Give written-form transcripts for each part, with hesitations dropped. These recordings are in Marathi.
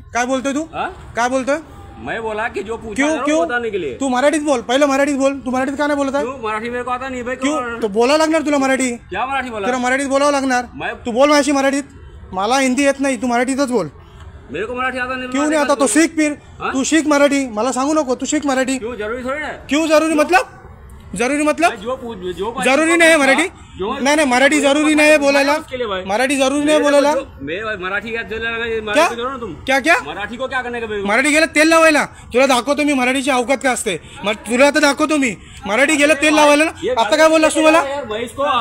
काय बोलतोय तू? काय बोलतोय? मैं बोला कि जो पूछा क्यों क्यों बताने के लिए तू मराठीत बोल, पहिलं मराठीत बोल. तू मराठीत का नाही बोलत आहे? क्यों मराठी मेरे को आता नहीं भाई. क्यों? तो बोलावं लागणार तुला मराठी. क्या मराठी बोला? तुला मराठीत बोलावं लागणार. तू बोल माझ्याशी मराठीत. मला हिंदी येत नाही, तू मराठीतच बोल. मेरे को मराठी आता नहीं. क्यों नहीं आता? तो सीख फिर. तू शिक मराठी. मला सांगू नको, तू शिक मराठी. क्यों जरूरी थोड़ी है? क्यों जरूरी मतलब? जरूरी मतलब जो जरूरी नाही मराठी. नाही नाही मराठी जरूरी नाही बोलायला. मराठी जरूरी नाही बोलायला. मराठी क्या तुम क्या क्या मराठी को क्या करने का? मराठी गेलं तेल लावायला. तुला दाखवतो मी मराठीची अवकात काय असते. तुला आता दाखवतो मी मराठी गेलं तेल लावायला ना. आता काय बोललास तू मला?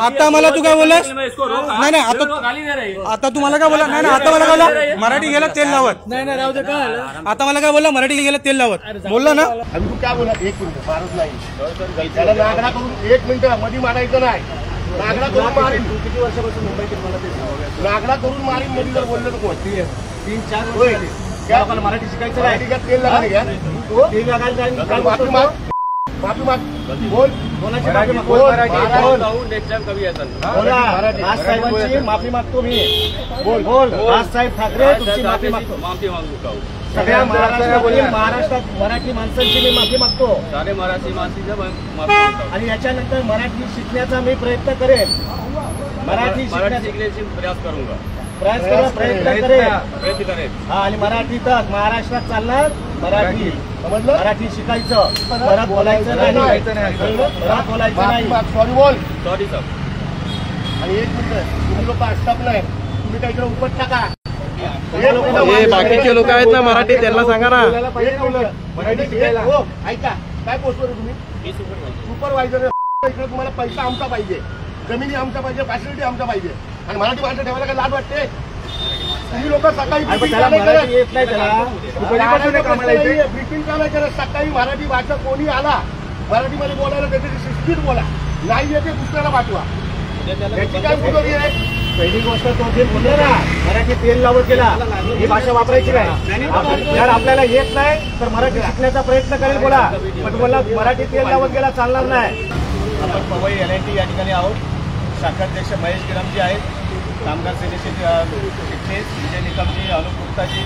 आता मला तू काय बोललास? नाही नाही आता तू मला काय बोला? नाही नाही आता मला काय बोला? मराठी गेलं तेल लावत. नाही नाही राहू दे. काय आता मला काय बोलला? मराठी गेलं तेल लावत बोलला ना. आणि तू काय बोला? एक मिनिट मारत नाही. त्याला नागडा करून 1 मिनिट मध्ये मारायचं नाही. नागडा करून मारीन. तू किती वर्षापासून मुंबईत मला ते नागडा करून मारीन मध्ये जर बोललं तर कोण? 3-4 वर्ष क्या लोकांना मराठी शिकायचं नाही. मराठी का तेल लागायला घ्या. तेल लागायला काय माफी माग. माफी माग. बोल कोणाची माफी माग? बोल नेक्स्ट टाइम कभी ऐसा बोला. राज साहेबांची माफी मागतो मी. बोल बोल राज साहेब ठाकरे तुमची माफी मागतो. माफी मागतो. सगळ्या महाराष्ट्रात मराठी माणसांची मी माफी मागतो. सारे मराठी माणसांची माफी मागतो. आणि याच्यानंतर मराठी शिकण्याचा मी प्रयत्न करेन. मराठी शिकण्याची प्रयास करूंगा. प्रयत्न करेन. हा आणि मराठीतच महाराष्ट्रात चालणार मराठी. समजलं? मराठी शिकायचं. परत बोलायचं नाही. परत बोलायचं नाही. सॉरी बोल. Sorry sir. आणि 1 मिनिट तुम्ही लोक असतात नाही. तुम्ही काहीकडे उपट टाका. बाकीचे लोक आहेत ना मराठी त्यांना सांगा ना. मराठी शिकायला. हो ऐका काय पोस्टवर तुम्ही? सुपरवायझर. इकडे तुम्हाला पैसा आमचा पाहिजे, जमिनी आमचा पाहिजे, फॅसिलिटी आमचा पाहिजे. आणि मराठी भाषा ठेवायला काय लाज वाटते? तुम्ही लोक सकाळी ब्रिफिंग का नाही करत? सकाळी मराठी भाषा कोणी आला मराठीमध्ये बोलायला त्याच्याशी शिस्तीत बोला. नाही येते दुसऱ्याला पाठवा. त्याची काय बुजोरी आहे? पहिली गोष्ट तो जे बोलले ना मराठी तेल लावत गेला ही भाषा वापरायची नाही. जर आपल्याला येत नाही तर मराठी शिकण्याचा प्रयत्न करेल बोला. पण बोला मराठी तेल लावत गेला चालणार नाही. आपण पवई LNT या ठिकाणी आहोत. शाखाध्यक्ष महेश गिरामजी आहेत. कामगार सेनेचे शिक्षक विजय निकमजी, अनुप गुप्ताजी.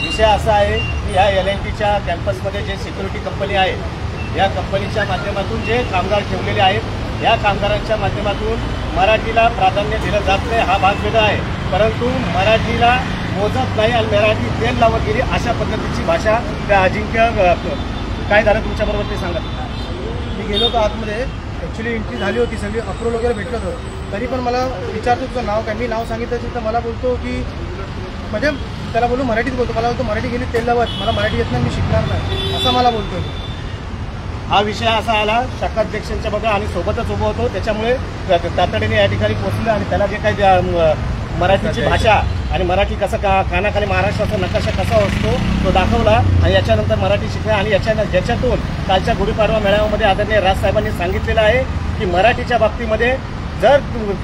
विषय असा आहे की ह्या LNTच्या कॅम्पसमध्ये जे सिक्युरिटी कंपनी आहे या कंपनीच्या माध्यमातून जे कामगार ठेवलेले आहेत या कामगारांच्या माध्यमातून मराठीला प्राधान्य दिलं जात नाही. हा भाग वेगळा आहे. परंतु मराठीला मोजत नाही आणि मराठी तेल लावत गेली अशा पद्धतीची भाषा त्या अजिंक्य काय झालं तुमच्याबरोबर ते सांगा. मी गेलो होतो आतमध्ये. ॲक्च्युली एंट्री झाली होती, सगळी अप्रूव्हल वगैरे भेटलं होतं. तरी पण मला विचारतो तुझं नाव काय. मी नाव सांगितलं असेल तर मला बोलतो की म्हणजे त्याला बोलू मराठीत बोलतो. मला बोलतो मराठी गेली तेल लावत. मला मराठी येत नाही, मी शिकणार नाही असं मला बोलतो. हा विषय असा आला शाखाध्यक्षांच्या बघा आणि सोबतच उभं होतो. त्याच्यामुळे तातडीने या ठिकाणी पोहोचलं आणि त्याला जे काही मराठीची भाषा आणि मराठी कसं कानाखाली महाराष्ट्राचा नकाशा कसा असतो तो दाखवला. आणि याच्यानंतर मराठी शिकला. आणि ज्याच्यातून कालच्या गुढीपाडवा मेळाव्यामध्ये आदरणीय राजसाहेबांनी सांगितलेलं आहे की मराठीच्या बाबतीमध्ये जर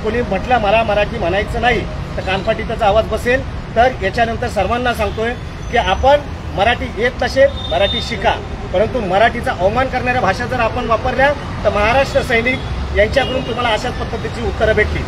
कोणी म्हटलं मला मराठी म्हणायचं नाही तर कानपाटीचा आवाज बसेल. तर याच्यानंतर सर्वांना सांगतोय की आपण मराठी येत नसेल मराठी शिका. परंतु मराठीचा अवमान करणाऱ्या भाषा जर आपण वापरल्या तर महाराष्ट्र सैनिक यांच्याकडून तुम्हाला अशाच पद्धतीची उत्तरं भेटली.